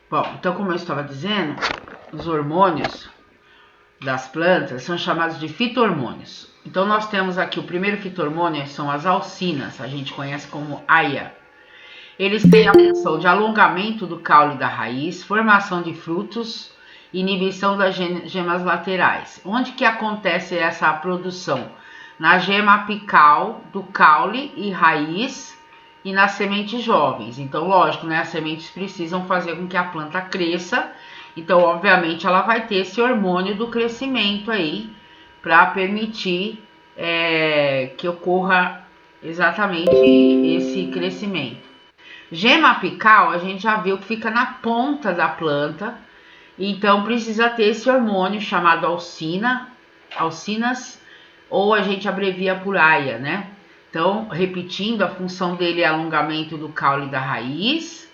Bom, então como eu estava dizendo, os hormônios das plantas são chamados de fito-hormônios. Então nós temos aqui o primeiro fito-hormônio, são as auxinas, a gente conhece como AIA. Eles têm a função de alongamento do caule da raiz, formação de frutos, inibição das gemas laterais. Onde que acontece essa produção? Na gema apical do caule e raiz e nas sementes jovens. Então, lógico, né, as sementes precisam fazer com que a planta cresça. Então, obviamente, ela vai ter esse hormônio do crescimento aí para permitir que ocorra exatamente esse crescimento. Gema apical, a gente já viu que fica na ponta da planta, então precisa ter esse hormônio chamado auxinas, ou a gente abrevia por AIA, né? Então, repetindo, a função dele é alongamento do caule da raiz,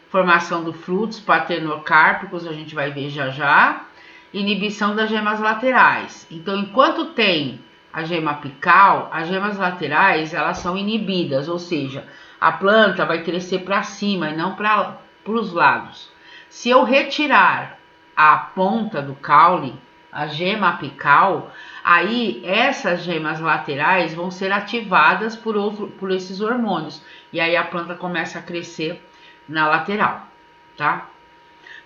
formação dos frutos paternocárpicos, a gente vai ver já já, inibição das gemas laterais. Então, enquanto tem a gema apical, as gemas laterais, elas são inibidas, ou seja, a planta vai crescer para cima e não para os lados. Se eu retirar a ponta do caule, a gema apical, aí essas gemas laterais vão ser ativadas por esses hormônios. E aí a planta começa a crescer na lateral, tá?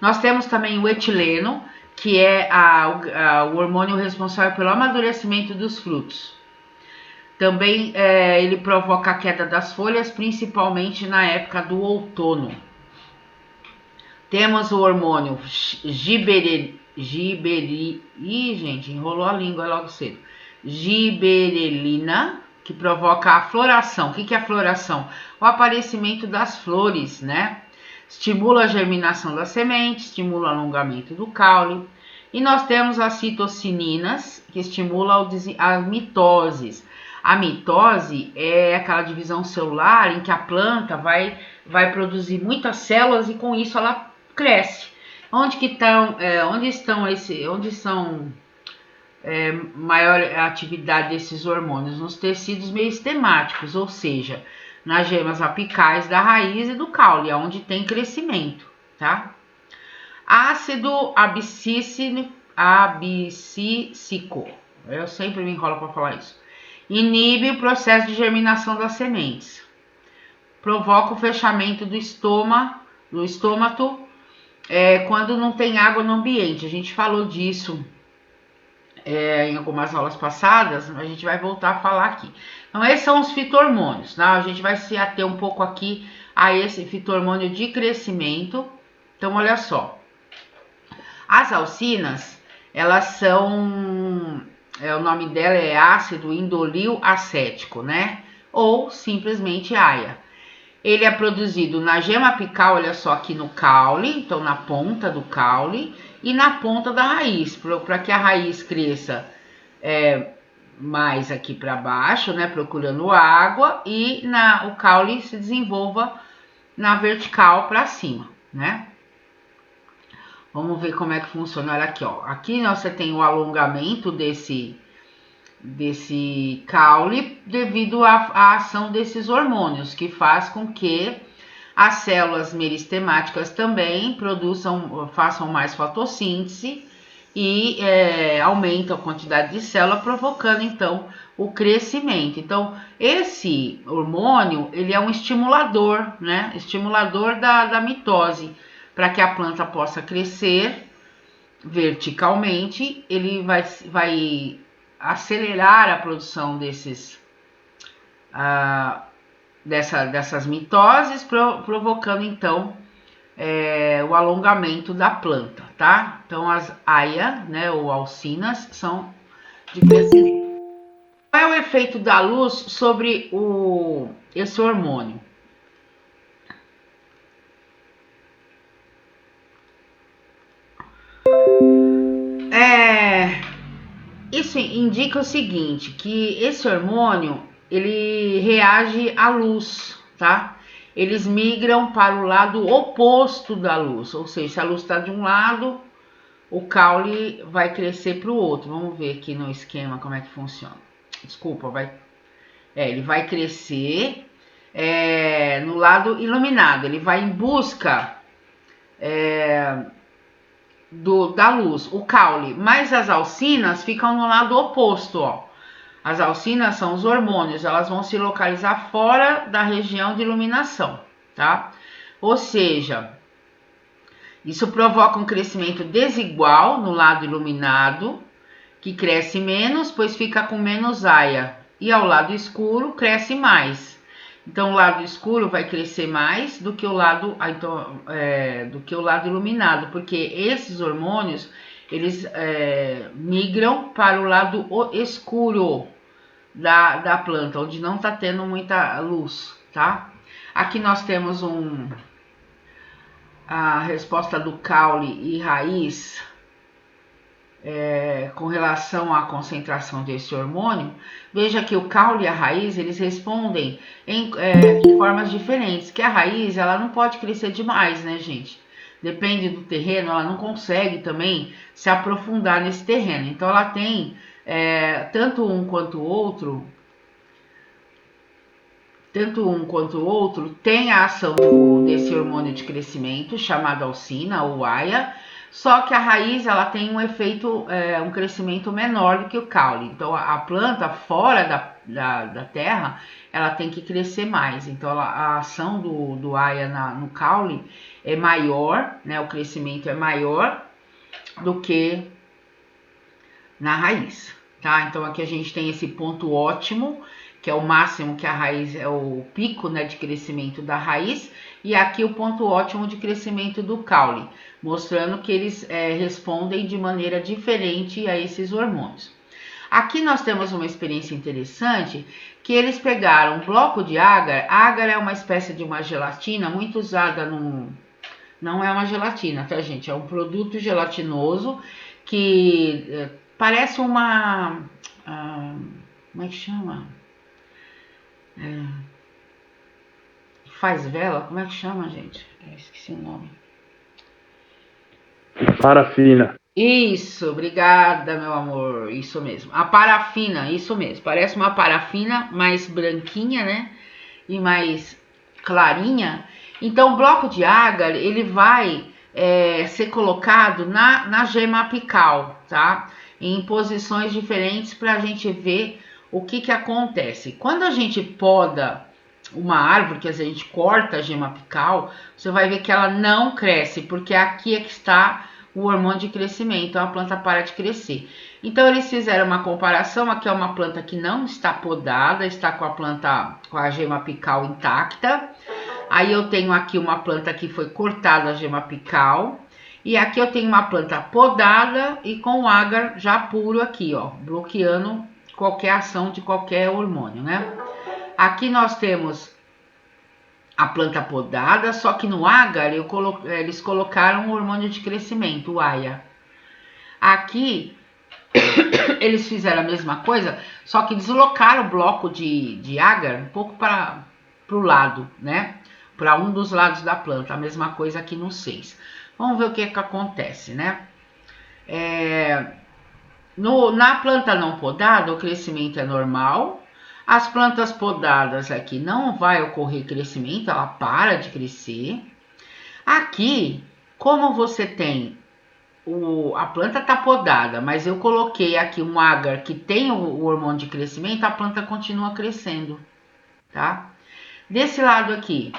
Nós temos também o etileno, que é o hormônio responsável pelo amadurecimento dos frutos. Também ele provoca a queda das folhas, principalmente na época do outono. Temos o hormônio enrolou a língua logo cedo. Giberelina, que provoca a floração. O que é a floração? O aparecimento das flores, né? Estimula a germinação das sementes, estimula o alongamento do caule. E nós temos as citocininas, que estimulam a mitose. A mitose é aquela divisão celular em que a planta vai produzir muitas células e com isso ela cresce. Onde são maior atividade desses hormônios? Nos tecidos meristematicos, ou seja, nas gemas apicais da raiz e do caule, onde tem crescimento, tá? Ácido abscísico, eu sempre me enrolo para falar isso. Inibe o processo de germinação das sementes. Provoca o fechamento do estômago quando não tem água no ambiente. A gente falou disso em algumas aulas passadas, a gente vai voltar a falar aqui. Então, esses são os fito-hormônios, tá? A gente vai se ater um pouco aqui a esse fito-hormônio de crescimento. Então, olha só. As auxinas, elas são... o nome dela é ácido indolil acético, né? Ou simplesmente AIA. Ele é produzido na gema apical, olha só, aqui no caule, então na ponta do caule e na ponta da raiz, para que a raiz cresça mais aqui para baixo, né? Procurando água e o caule se desenvolva na vertical para cima, né? Vamos ver como é que funciona. Olha aqui, ó. Aqui você tem o alongamento desse caule devido à ação desses hormônios, que faz com que as células meristemáticas também façam mais fotossíntese e aumentam a quantidade de célula, provocando então o crescimento. Então, esse hormônio, ele é um estimulador, né? Estimulador da mitose, para que a planta possa crescer verticalmente. Ele vai acelerar a produção dessas mitoses, provocando então o alongamento da planta, tá? Então as AIA, né, ou auxinas, são de crescimento. Qual é o efeito da luz sobre esse hormônio? Isso indica o seguinte, que esse hormônio, ele reage à luz, tá? Eles migram para o lado oposto da luz, ou seja, se a luz está de um lado, o caule vai crescer para o outro. Vamos ver aqui no esquema como é que funciona. Desculpa, ele vai crescer no lado iluminado, ele vai em busca da luz, o caule, mas as alcinas ficam no lado oposto, ó. As alcinas são os hormônios, elas vão se localizar fora da região de iluminação, tá? Ou seja, isso provoca um crescimento desigual no lado iluminado, que cresce menos, pois fica com menos aia, e ao lado escuro cresce mais. Então, o lado escuro vai crescer mais do que o lado, do que o lado iluminado, porque esses hormônios eles migram para o lado escuro da planta, onde não está tendo muita luz, tá? Aqui nós temos a resposta do caule e raiz com relação à concentração desse hormônio. Veja que o caule e a raiz, eles respondem em formas diferentes, que a raiz, ela não pode crescer demais, né, gente? Depende do terreno, ela não consegue também se aprofundar nesse terreno. Então, ela tem, tanto um quanto o outro, tem a ação desse hormônio de crescimento, chamado alcina ou aia, só que a raiz ela tem um efeito, um crescimento menor do que o caule. Então a planta fora da terra, ela tem que crescer mais. Então a ação do aia no caule é maior, né? O crescimento é maior do que na raiz, tá? Então aqui a gente tem esse ponto ótimo, que é o máximo que a raiz, é o pico, né, de crescimento da raiz, e aqui o ponto ótimo de crescimento do caule, mostrando que eles respondem de maneira diferente a esses hormônios. Aqui nós temos uma experiência interessante, que eles pegaram um bloco de agar. Agar é uma espécie de uma gelatina muito usada não é uma gelatina, tá, gente? É um produto gelatinoso que parece uma... como é que chama? Faz vela? Como é que chama, gente? Esqueci o nome. Parafina. Isso, obrigada, meu amor. Isso mesmo. A parafina, isso mesmo. Parece uma parafina mais branquinha, né? E mais clarinha. Então, o bloco de agar, ele vai ser colocado na gema apical, tá? Em posições diferentes para a gente ver o que acontece. Quando a gente poda uma árvore, que a gente corta a gema apical, você vai ver que ela não cresce, porque aqui é que está o hormônio de crescimento, então a planta para de crescer. Então eles fizeram uma comparação, aqui é uma planta que não está podada, está com a planta com a gema apical intacta. Aí eu tenho aqui uma planta que foi cortada a gema apical, e aqui eu tenho uma planta podada e com o agar já puro aqui, ó, bloqueando qualquer ação de qualquer hormônio, né? Aqui nós temos a planta podada, só que no agar eles colocaram o hormônio de crescimento, o aia. Aqui eles fizeram a mesma coisa, só que deslocaram o bloco de agar um pouco para o lado, né? Para um dos lados da planta, a mesma coisa aqui no 6. Vamos ver o que acontece, né? Na planta não podada, o crescimento é normal. As plantas podadas aqui não vai ocorrer crescimento, ela para de crescer. Aqui, como você tem a planta está podada, mas eu coloquei aqui um agar que tem o hormônio de crescimento, a planta continua crescendo, tá? Desse lado aqui,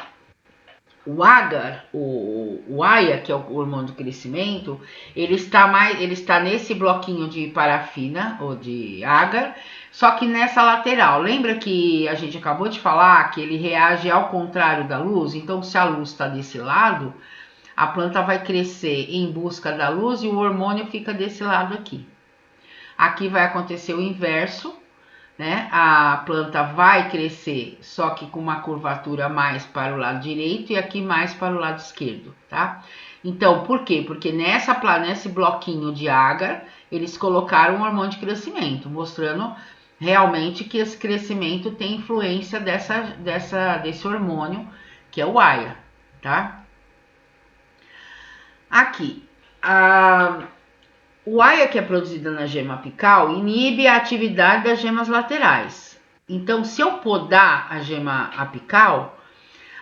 o agar, o aia, que é o hormônio de crescimento, ele está nesse bloquinho de parafina ou de agar, só que nessa lateral. Lembra que a gente acabou de falar que ele reage ao contrário da luz? Então, se a luz está desse lado, a planta vai crescer em busca da luz e o hormônio fica desse lado aqui. Aqui vai acontecer o inverso, né? A planta vai crescer, só que com uma curvatura mais para o lado direito e aqui mais para o lado esquerdo, tá? Então, por quê? Porque nesse bloquinho de agar, eles colocaram um hormônio de crescimento, mostrando realmente que esse crescimento tem influência desse hormônio, que é o aia, tá? Aqui, o aia que é produzido na gema apical inibe a atividade das gemas laterais. Então, se eu podar a gema apical,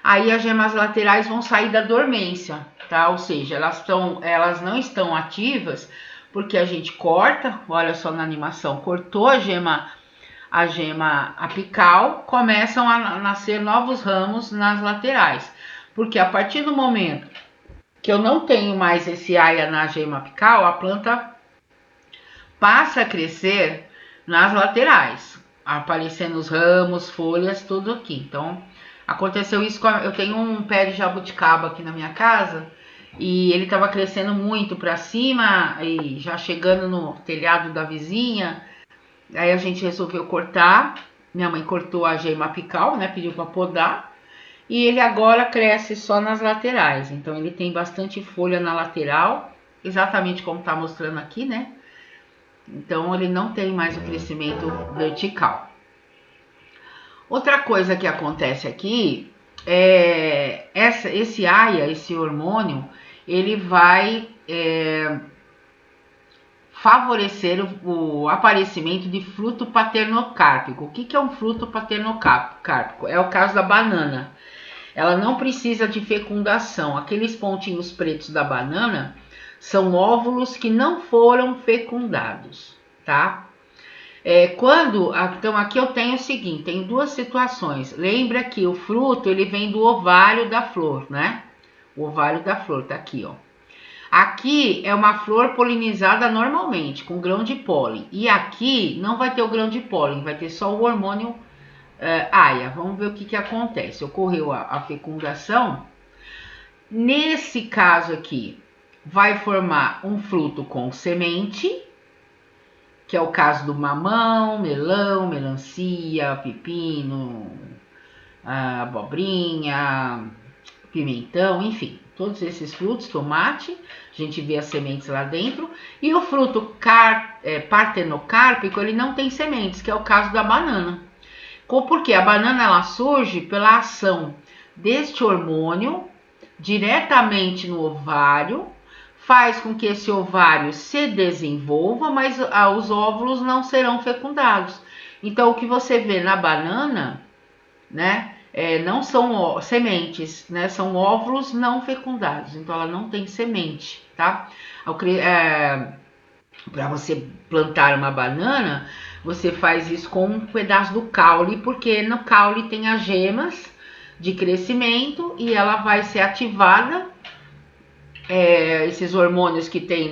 aí as gemas laterais vão sair da dormência, tá? Ou seja, elas não estão ativas porque a gente corta, olha só na animação, cortou a gema apical, começam a nascer novos ramos nas laterais. Porque a partir do momento que eu não tenho mais esse aia na gema apical, a planta passa a crescer nas laterais, aparecendo os ramos, folhas, tudo aqui. Então, aconteceu isso eu tenho um pé de jabuticaba aqui na minha casa e ele estava crescendo muito para cima e já chegando no telhado da vizinha. Aí a gente resolveu cortar. Minha mãe cortou a gema apical, né? Pediu para podar. E ele agora cresce só nas laterais. Então ele tem bastante folha na lateral, exatamente como está mostrando aqui, né? Então ele não tem mais o crescimento vertical. Outra coisa que acontece aqui é esse AIA, esse hormônio, ele vai favorecer o aparecimento de fruto paternocárpico. O que é um fruto paternocárpico? É o caso da banana. Ela não precisa de fecundação. Aqueles pontinhos pretos da banana são óvulos que não foram fecundados, tá? Então aqui eu tenho o seguinte, tem duas situações. Lembra que o fruto ele vem do ovário da flor, né? O ovário da flor tá aqui, ó. Aqui é uma flor polinizada normalmente, com grão de pólen. E aqui não vai ter o grão de pólen, vai ter só o hormônio AIA. Vamos ver o que acontece. Ocorreu a fecundação. Nesse caso aqui, vai formar um fruto com semente, que é o caso do mamão, melão, melancia, pepino, abobrinha, pimentão, enfim, todos esses frutos, tomate, a gente vê as sementes lá dentro. E o fruto partenocárpico, ele não tem sementes, que é o caso da banana. Porque a banana ela surge pela ação deste hormônio diretamente no ovário, faz com que esse ovário se desenvolva, mas os óvulos não serão fecundados. Então, o que você vê na banana, né, não são sementes, né, são óvulos não fecundados. Então, ela não tem semente, tá? Para você plantar uma banana, você faz isso com um pedaço do caule, porque no caule tem as gemas de crescimento e ela vai ser ativada. Esses hormônios que tem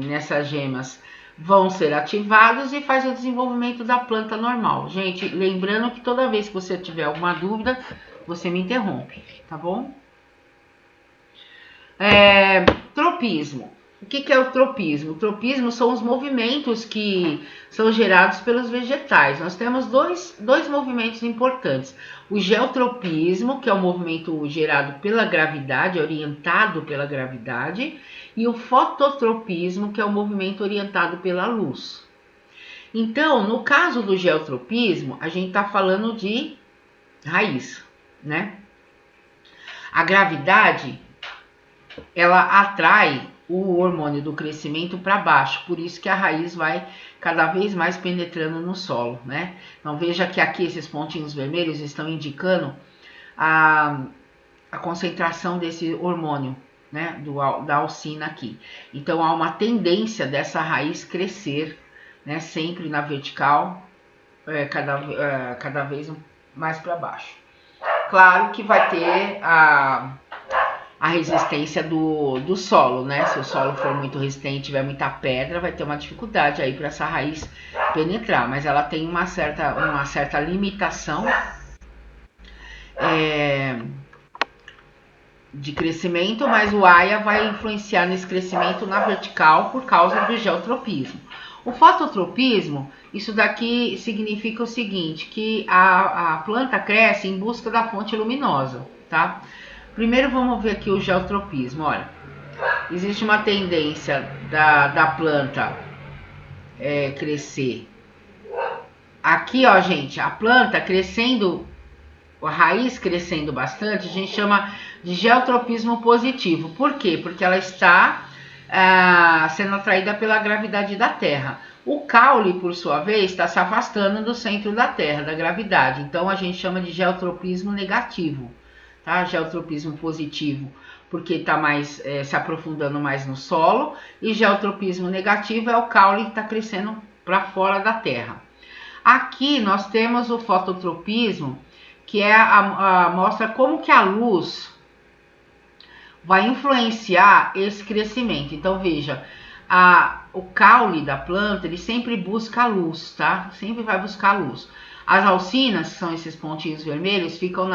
nessas gemas vão ser ativados e faz o desenvolvimento da planta normal. Gente, lembrando que toda vez que você tiver alguma dúvida, você me interrompe, tá bom? Tropismo. O que é o tropismo? O tropismo são os movimentos que são gerados pelos vegetais. Nós temos dois movimentos importantes. O geotropismo, que é o movimento gerado pela gravidade, orientado pela gravidade, e o fototropismo, que é o movimento orientado pela luz. Então, no caso do geotropismo, a gente está falando de raiz, né? A gravidade, ela atrai o hormônio do crescimento para baixo, por isso que a raiz vai cada vez mais penetrando no solo, né? Então veja que aqui esses pontinhos vermelhos estão indicando a concentração desse hormônio, né? Da alcina aqui. Então há uma tendência dessa raiz crescer, né? Sempre na vertical, cada vez mais para baixo. Claro que vai ter a resistência do solo, né? Se o solo for muito resistente, tiver muita pedra, vai ter uma dificuldade aí para essa raiz penetrar, mas ela tem uma certa limitação de crescimento, mas o AIA vai influenciar nesse crescimento na vertical por causa do geotropismo. O fototropismo, isso daqui significa o seguinte, que a planta cresce em busca da fonte luminosa, tá? Primeiro vamos ver aqui o geotropismo, olha, existe uma tendência da planta crescer. Aqui, ó, gente, a planta crescendo, a raiz crescendo bastante, a gente chama de geotropismo positivo. Por quê? Porque ela está sendo atraída pela gravidade da Terra. O caule, por sua vez, está se afastando do centro da Terra, da gravidade. Então, a gente chama de geotropismo negativo. tá? Geotropismo positivo, porque está mais se aprofundando mais no solo, e geotropismo negativo é o caule que está crescendo para fora da terra. Aqui nós temos o fototropismo, que mostra como que a luz vai influenciar esse crescimento. Então veja, o caule da planta, ele sempre busca a luz, tá? Sempre vai buscar a luz. As alcinas, que são esses pontinhos vermelhos, ficam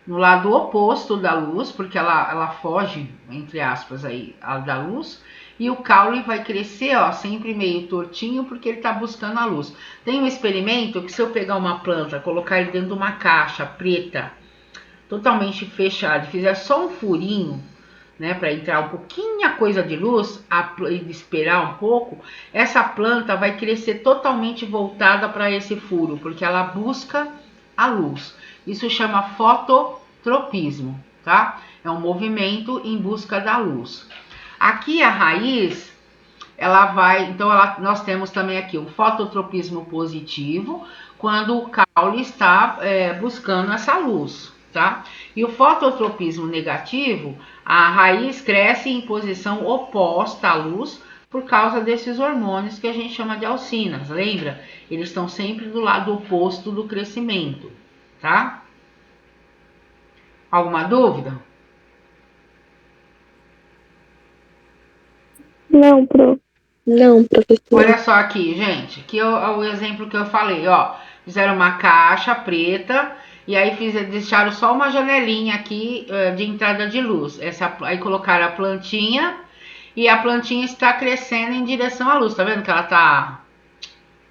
no lado oposto da luz, porque ela foge, entre aspas, aí, da luz. E o caule vai crescer, ó, sempre meio tortinho, porque ele está buscando a luz. Tem um experimento que se eu pegar uma planta, colocar ele dentro de uma caixa preta, totalmente fechada, e fizer só um furinho, né, para entrar um pouquinho a coisa de luz, e esperar um pouco, essa planta vai crescer totalmente voltada para esse furo, porque ela busca a luz. Isso chama fototropismo, tá? É um movimento em busca da luz. Aqui a raiz, ela vai, então nós temos também aqui o fototropismo positivo, quando o caule está buscando essa luz, tá? E o fototropismo negativo, a raiz cresce em posição oposta à luz por causa desses hormônios que a gente chama de alcinas, lembra? Eles estão sempre do lado oposto do crescimento, tá? Alguma dúvida? Não, professora. Olha só aqui, gente, que o exemplo que eu falei, ó. Fizeram uma caixa preta e aí deixaram só uma janelinha aqui de entrada de luz. Aí colocaram a plantinha e a plantinha está crescendo em direção à luz. Tá vendo que ela tá,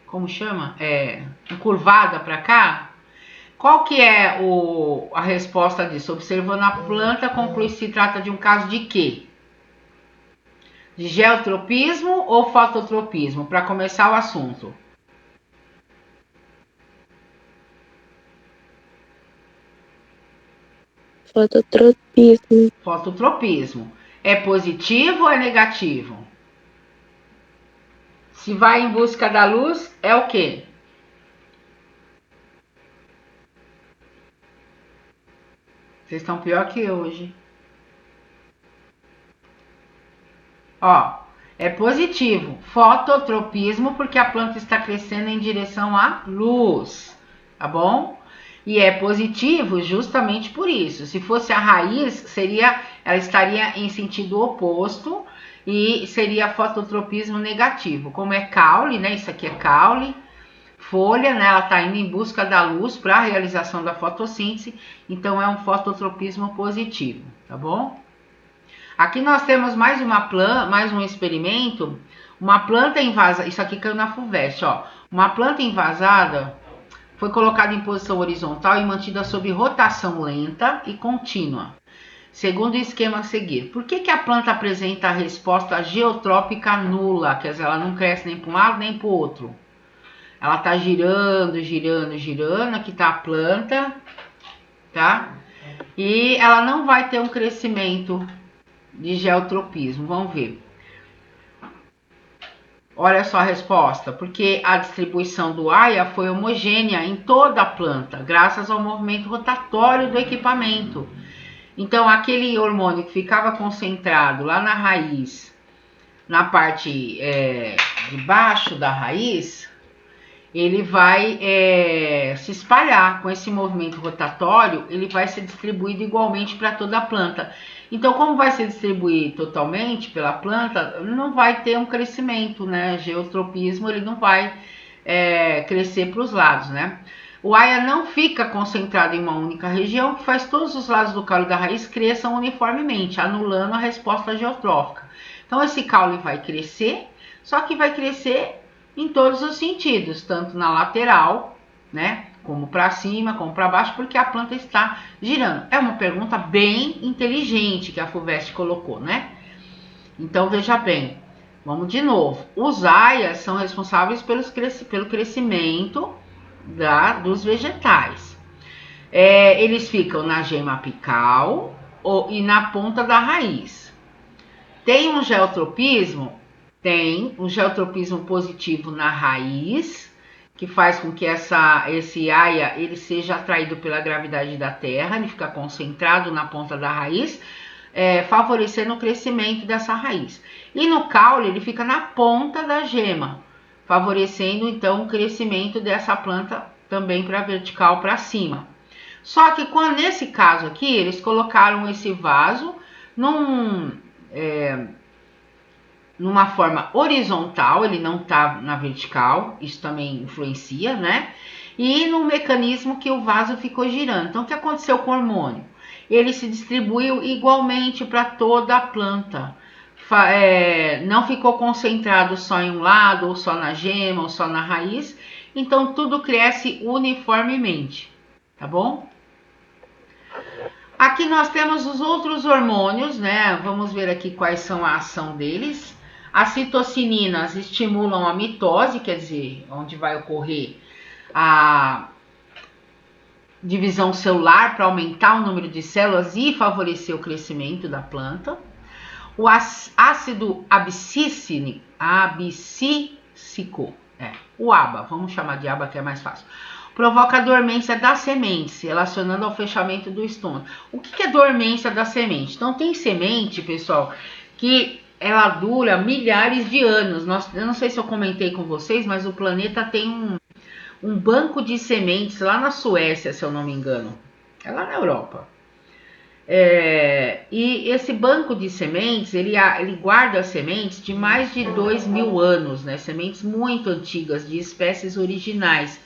como chama? Encurvada para cá? Qual que é a resposta disso? Observando a planta, conclui se trata de um caso de quê? De geotropismo ou fototropismo? Para começar o assunto. Fototropismo. Fototropismo. É positivo ou é negativo? Se vai em busca da luz, é o quê? Vocês estão pior que eu hoje. Ó, é positivo. Fototropismo, porque a planta está crescendo em direção à luz. Tá bom? E é positivo justamente por isso. Se fosse a raiz, ela estaria em sentido oposto e seria fototropismo negativo. Como é caule, né? Isso aqui é caule. Folha, né? Ela está indo em busca da luz para a realização da fotossíntese. Então é um fototropismo positivo, tá bom? Aqui nós temos mais um experimento. Uma planta invasada. Isso aqui caiu na FUVEST, ó. Uma planta invasada foi colocada em posição horizontal e mantida sob rotação lenta e contínua, segundo o esquema a seguir. Por que a planta apresenta a resposta geotrópica nula? Quer dizer, ela não cresce nem para um lado nem para o outro. Ela está girando, girando, girando. Aqui está a planta, tá? E ela não vai ter um crescimento de geotropismo. Vamos ver. Olha só a resposta, porque a distribuição do AIA foi homogênea em toda a planta, graças ao movimento rotatório do equipamento. Então, aquele hormônio que ficava concentrado lá na raiz, na parte de baixo da raiz, ele vai se espalhar com esse movimento rotatório, ele vai ser distribuído igualmente para toda a planta. Então, como vai se distribuir totalmente pela planta, não vai ter um crescimento, né? Geotropismo, ele não vai crescer para os lados, né? O AIA não fica concentrado em uma única região, que faz todos os lados do caule da raiz cresçam uniformemente, anulando a resposta geotrófica. Então, esse caule vai crescer, só que vai crescer em todos os sentidos, tanto na lateral, né? Como para cima, como para baixo, porque a planta está girando. É uma pergunta bem inteligente que a FUVEST colocou, né? Então, veja bem, vamos de novo. Os AIAs são responsáveis pelo crescimento dos vegetais. Eles ficam na gema apical e na ponta da raiz. Tem um geotropismo? Tem um geotropismo positivo na raiz que faz com que esse aia ele seja atraído pela gravidade da Terra, ele fica concentrado na ponta da raiz, favorecendo o crescimento dessa raiz. E no caule ele fica na ponta da gema, favorecendo então o crescimento dessa planta também para vertical para cima. Só que nesse caso aqui eles colocaram esse vaso numa forma horizontal, ele não está na vertical, isso também influencia, né? E num mecanismo que o vaso ficou girando. Então, o que aconteceu com o hormônio? Ele se distribuiu igualmente para toda a planta. Não ficou concentrado só em um lado, ou só na gema, ou só na raiz. Então, tudo cresce uniformemente, tá bom? Aqui nós temos os outros hormônios, né? Vamos ver aqui quais são a ação deles. As citocininas estimulam a mitose, quer dizer, onde vai ocorrer a divisão celular para aumentar o número de células e favorecer o crescimento da planta. O ácido abscísico, o ABA, vamos chamar de ABA que é mais fácil, provoca a dormência das sementes, relacionando ao fechamento do estômago. O que é dormência da semente? Então, tem semente, pessoal, que ela dura milhares de anos. Eu não sei se eu comentei com vocês, mas o planeta tem um banco de sementes lá na Suécia, se eu não me engano. É lá na Europa. E esse banco de sementes, ele guarda sementes de mais de 2.000 anos, né? Sementes muito antigas, de espécies originais.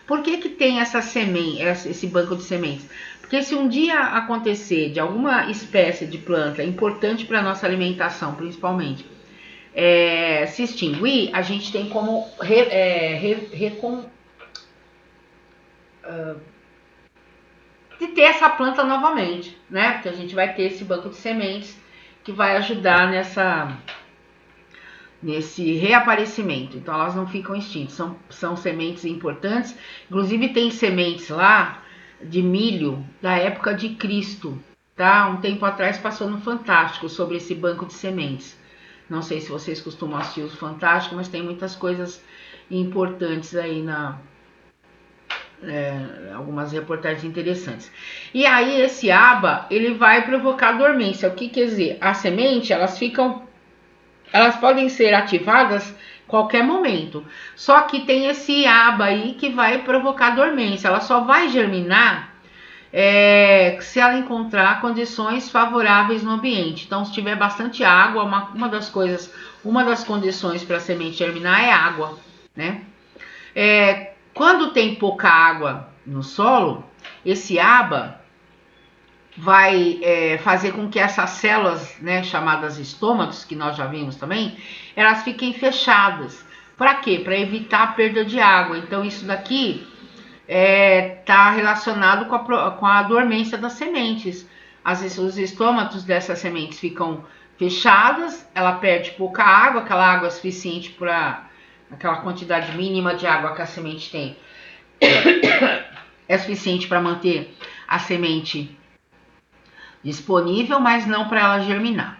Por que tem esse banco de sementes? Porque se um dia acontecer de alguma espécie de planta importante para a nossa alimentação, principalmente, se extinguir, a gente tem como de ter essa planta novamente, né? Porque a gente vai ter esse banco de sementes que vai ajudar nesse reaparecimento. Então elas não ficam extintas, são sementes importantes. Inclusive tem sementes lá de milho da época de Cristo, tá? Um tempo atrás passou no Fantástico sobre esse banco de sementes. Não sei se vocês costumam assistir o Fantástico, mas tem muitas coisas importantes aí algumas reportagens interessantes. E aí esse ABA, ele vai provocar dormência. O que quer dizer? A semente, elas podem ser ativadas qualquer momento. Só que tem esse ABA aí que vai provocar dormência. Ela só vai germinar se ela encontrar condições favoráveis no ambiente. Então, se tiver bastante água, uma das condições para a semente germinar é água, né? Quando tem pouca água no solo, esse ABA vai fazer com que essas células, né, chamadas estômatos, que nós já vimos também, elas fiquem fechadas. Para quê? Para evitar a perda de água. Então, isso daqui está relacionado com a dormência das sementes. Os estômatos dessas sementes ficam fechadas, ela perde pouca água, aquela água suficiente para aquela quantidade mínima de água que a semente tem é suficiente para manter a semente disponível, mas não para ela germinar.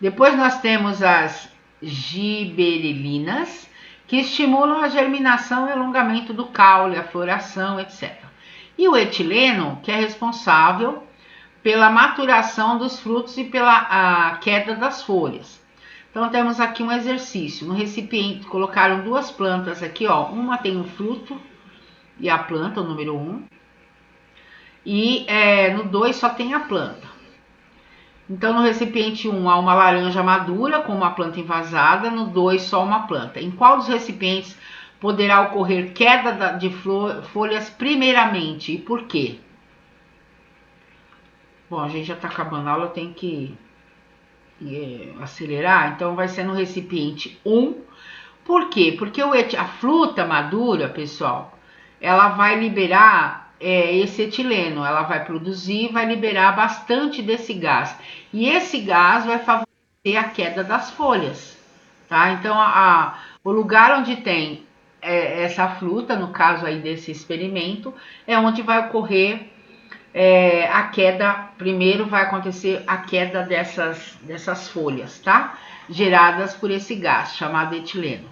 Depois nós temos as giberelinas, que estimulam a germinação e alongamento do caule, a floração, etc. E o etileno, que é responsável pela maturação dos frutos e pela queda das folhas. Então temos aqui um exercício. No recipiente colocaram duas plantas aqui, ó. Uma tem um fruto e a planta, o número 1. E no 2 só tem a planta. Então no recipiente 1 há uma laranja madura com uma planta envasada, no 2 só uma planta. Em qual dos recipientes poderá ocorrer queda de folhas primeiramente e por quê? Bom, a gente já está acabando a aula, tem que acelerar, então vai ser no recipiente 1. Por quê? Porque a fruta madura, pessoal, ela vai liberar esse etileno, ela vai produzir, vai liberar bastante desse gás. E esse gás vai favorecer a queda das folhas, tá? Então, o lugar onde tem essa fruta, no caso aí desse experimento, é onde vai ocorrer a queda. Primeiro vai acontecer a queda dessas folhas, tá? Geradas por esse gás chamado etileno.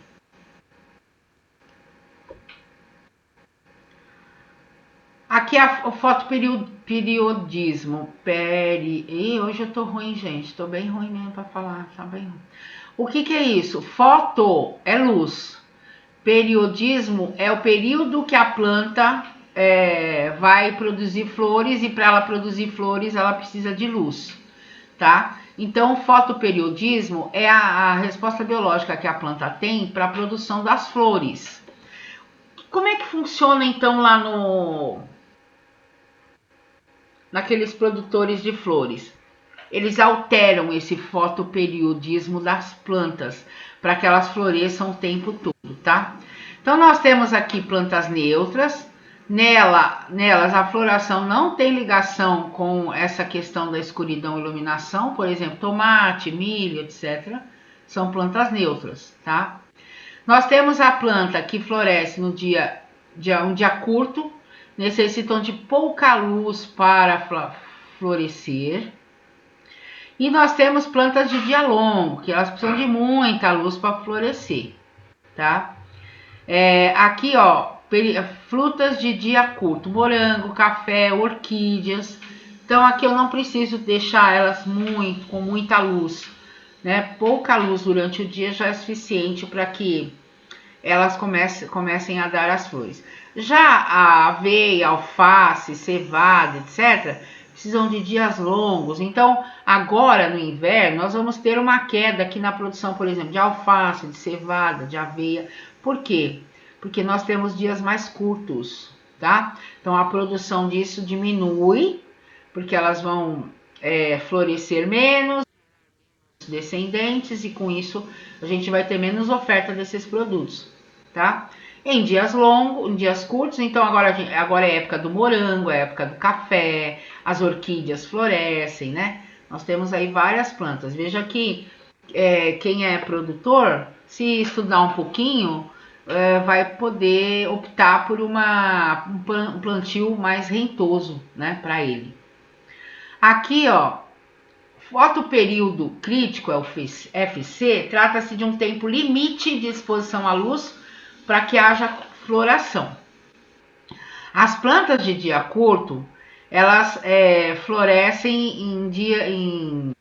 Aqui é o fotoperiodismo. Hoje eu tô ruim, gente. Tô bem ruim mesmo para falar. Tá bem ruim. O que é isso? Foto é luz. Periodismo é o período que a planta vai produzir flores, e para ela produzir flores ela precisa de luz, tá? Então, o fotoperiodismo é a resposta biológica que a planta tem para a produção das flores. Como é que funciona então lá naqueles produtores de flores? Eles alteram esse fotoperiodismo das plantas para que elas floresçam o tempo todo, tá? Então nós temos aqui plantas neutras. Nelas a floração não tem ligação com essa questão da escuridão e iluminação. Por exemplo, tomate, milho, etc. São plantas neutras, tá? Nós temos a planta que floresce no um dia curto, necessitam de pouca luz para florescer. E nós temos plantas de dia longo, que elas precisam de muita luz para florescer, tá? Aqui, ó, frutas de dia curto, morango, café, orquídeas. Então, aqui eu não preciso deixar elas com muita luz, né? Pouca luz durante o dia já é suficiente para que elas comecem a dar as flores. Já a aveia, alface, cevada, etc., precisam de dias longos. Então, agora no inverno, nós vamos ter uma queda aqui na produção, por exemplo, de alface, de cevada, de aveia. Por quê? Porque nós temos dias mais curtos, tá? Então, a produção disso diminui, porque elas vão florescer menos, descendentes, e com isso a gente vai ter menos oferta desses produtos, tá? Em dias longos, em dias curtos, então agora é época do morango, é época do café, as orquídeas florescem, né? Nós temos aí várias plantas. Veja que quem é produtor, se estudar um pouquinho, vai poder optar por um plantio mais rentoso, né, para ele. Aqui, ó, fotoperíodo crítico, é o FC, trata-se de um tempo limite de exposição à luz para que haja floração. As plantas de dia curto, elas florescem em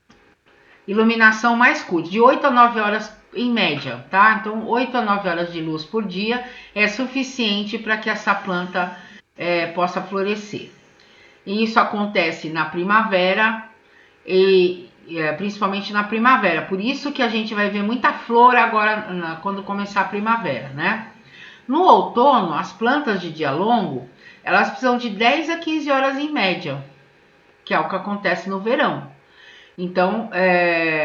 iluminação mais curta, de 8 a 9 horas em média, tá? Então, 8 a 9 horas de luz por dia é suficiente para que essa planta possa florescer. E isso acontece na primavera e principalmente na primavera. Por isso que a gente vai ver muita flor agora quando começar a primavera, né? No outono, as plantas de dia longo, elas precisam de 10 a 15 horas em média, que é o que acontece no verão. Então,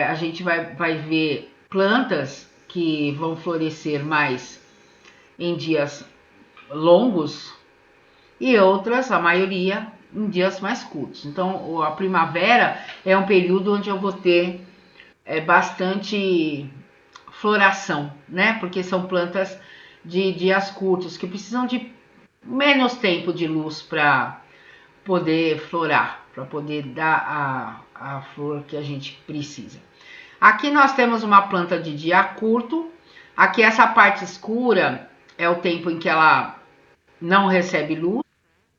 a gente vai ver plantas que vão florescer mais em dias longos e outras, a maioria, em dias mais curtos. Então, a primavera é um período onde eu vou ter bastante floração, né? Porque são plantas de dias curtos que precisam de menos tempo de luz para poder florar, para poder dar a flor que a gente precisa. Aqui nós temos uma planta de dia curto. Aqui essa parte escura é o tempo em que ela não recebe luz,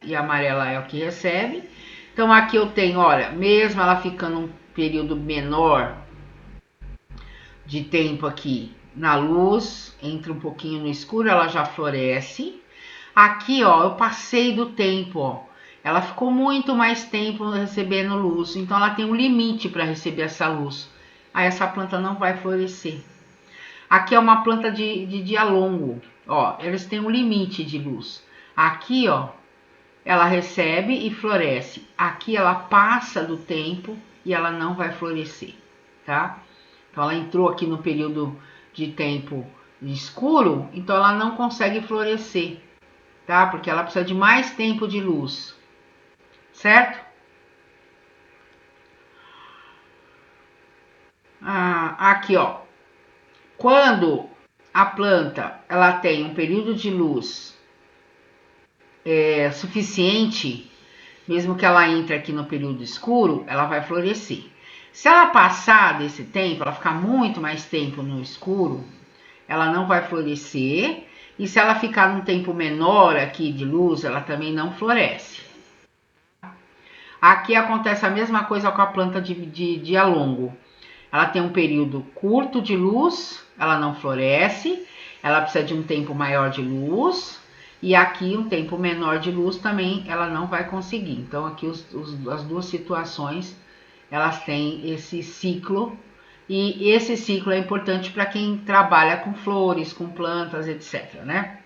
e a amarela é o que recebe. Então aqui eu tenho, olha, mesmo ela ficando um período menor de tempo aqui na luz, entra um pouquinho no escuro, ela já floresce. Aqui, ó, eu passei do tempo, ó. Ela ficou muito mais tempo recebendo luz, então ela tem um limite para receber essa luz. Aí essa planta não vai florescer. Aqui é uma planta de dia longo, ó, eles têm um limite de luz. Aqui, ó, ela recebe e floresce. Aqui ela passa do tempo e ela não vai florescer, tá? Então ela entrou aqui no período de tempo escuro, então ela não consegue florescer, tá? Porque ela precisa de mais tempo de luz, certo? Aqui, ó, quando a planta ela tem um período de luz suficiente, mesmo que ela entre aqui no período escuro, ela vai florescer. Se ela passar desse tempo, ela ficar muito mais tempo no escuro, ela não vai florescer E se ela ficar num tempo menor aqui de luz, ela também não floresce. Aqui acontece a mesma coisa com a planta de dia longo. Ela tem um período curto de luz, ela não floresce, ela precisa de um tempo maior de luz, e aqui um tempo menor de luz também ela não vai conseguir. Então aqui as duas situações, elas têm esse ciclo, e esse ciclo é importante para quem trabalha com flores, com plantas, etc, né?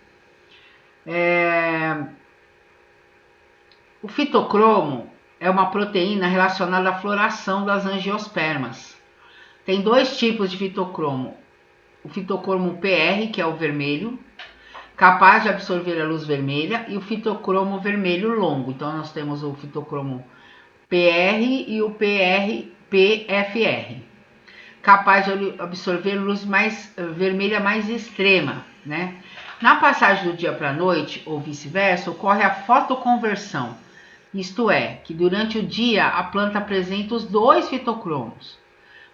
O fitocromo é uma proteína relacionada à floração das angiospermas. Tem dois tipos de fitocromo. O fitocromo PR, que é o vermelho, capaz de absorver a luz vermelha, e o fitocromo vermelho longo. Então nós temos o fitocromo PR e o PFR, capaz de absorver luz mais vermelha mais extrema, né? Na passagem do dia para a noite, ou vice-versa, ocorre a fotoconversão. Isto é, que durante o dia a planta apresenta os dois fitocromos,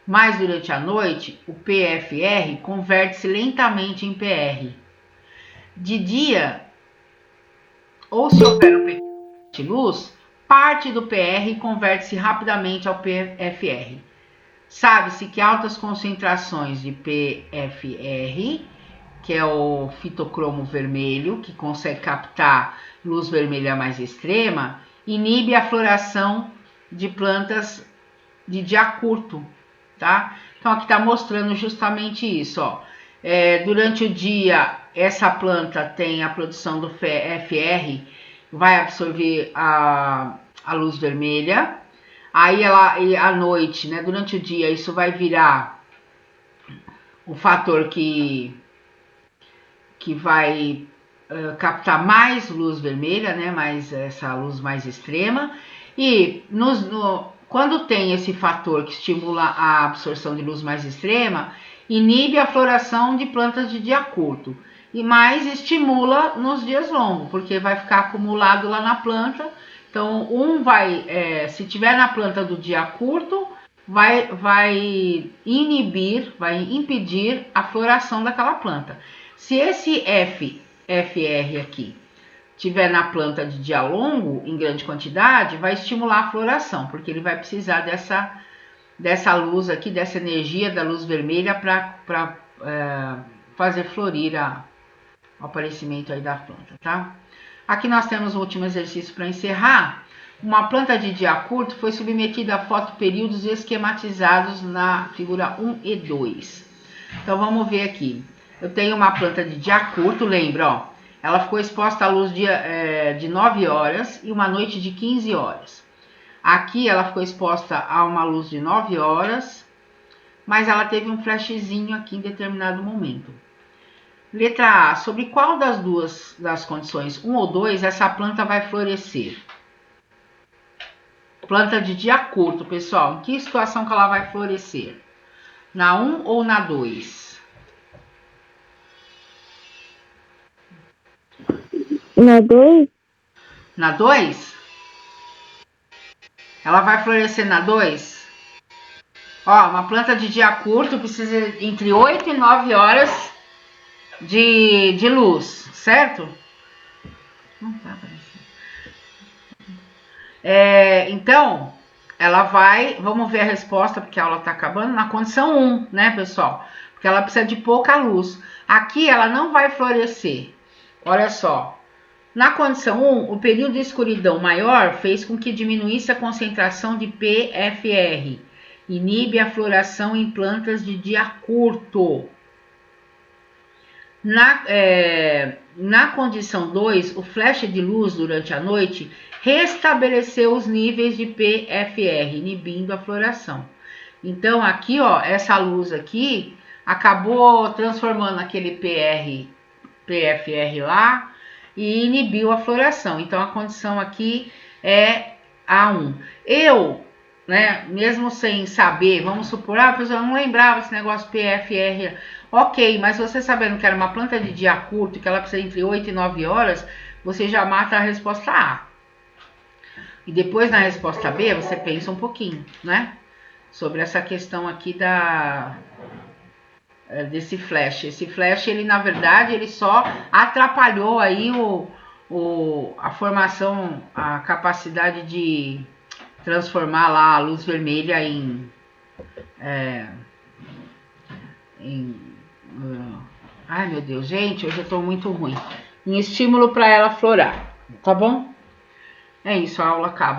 mas durante a noite o PFR converte-se lentamente em PR. De dia, ou se houver um pequeno de luz, parte do PR converte-se rapidamente ao PFR. Sabe-se que altas concentrações de PFR, que é o fitocromo vermelho, que consegue captar luz vermelha mais extrema, inibe a floração de plantas de dia curto, tá? Então aqui está mostrando justamente isso, ó. Durante o dia, essa planta tem a produção do FR, vai absorver a luz vermelha. Aí à noite, né, durante o dia, isso vai virar o fator que vai captar mais luz vermelha, né, mais essa luz mais extrema. E quando tem esse fator que estimula a absorção de luz mais extrema, inibe a floração de plantas de dia curto e mais estimula nos dias longos, porque vai ficar acumulado lá na planta. Então, se tiver na planta do dia curto, vai impedir a floração daquela planta. Se esse FR aqui tiver na planta de dia longo, em grande quantidade, vai estimular a floração, porque ele vai precisar dessa luz aqui, dessa energia da luz vermelha para fazer florir o aparecimento aí da planta, tá? Aqui nós temos o último exercício para encerrar. Uma planta de dia curto foi submetida a fotoperíodos esquematizados na figura 1 e 2. Então vamos ver aqui. Eu tenho uma planta de dia curto, lembra, ó. Ela ficou exposta à luz de 9 horas e uma noite de 15 horas. Aqui ela ficou exposta a uma luz de 9 horas, mas ela teve um flashzinho aqui em determinado momento. Letra A. Sobre qual das condições 1 ou 2 essa planta vai florescer? Planta de dia curto, pessoal. Em que situação que ela vai florescer? Na 1 ou na 2? Na 2? Na 2? Ela vai florescer na 2? Ó, uma planta de dia curto precisa entre 8 e 9 horas de luz, certo? Não tá aparecendo. Então, ela vai, vamos ver a resposta, porque a aula tá acabando, na condição 1, né, pessoal? Porque ela precisa de pouca luz. Aqui ela não vai florescer. Olha só. Na condição 1, o período de escuridão maior fez com que diminuísse a concentração de PFR. Inibe a floração em plantas de dia curto. Na condição 2, o flash de luz durante a noite restabeleceu os níveis de PFR, inibindo a floração. Então, aqui, ó, essa luz aqui acabou transformando aquele PFR lá e inibiu a floração. Então, a condição aqui é A1. Né, mesmo sem saber, vamos supor, a pessoa não lembrava esse negócio PFR. Ok, mas você sabendo que era uma planta de dia curto, que ela precisa entre 8 e 9 horas, você já mata a resposta A. E depois na resposta B, você pensa um pouquinho, né? Sobre essa questão aqui desse flash. Esse flash, ele na verdade, ele só atrapalhou aí a formação, a capacidade de transformar lá a luz vermelha ai meu Deus, gente, hoje eu tô muito ruim. Em estímulo para ela florar, tá bom? É isso, a aula acaba.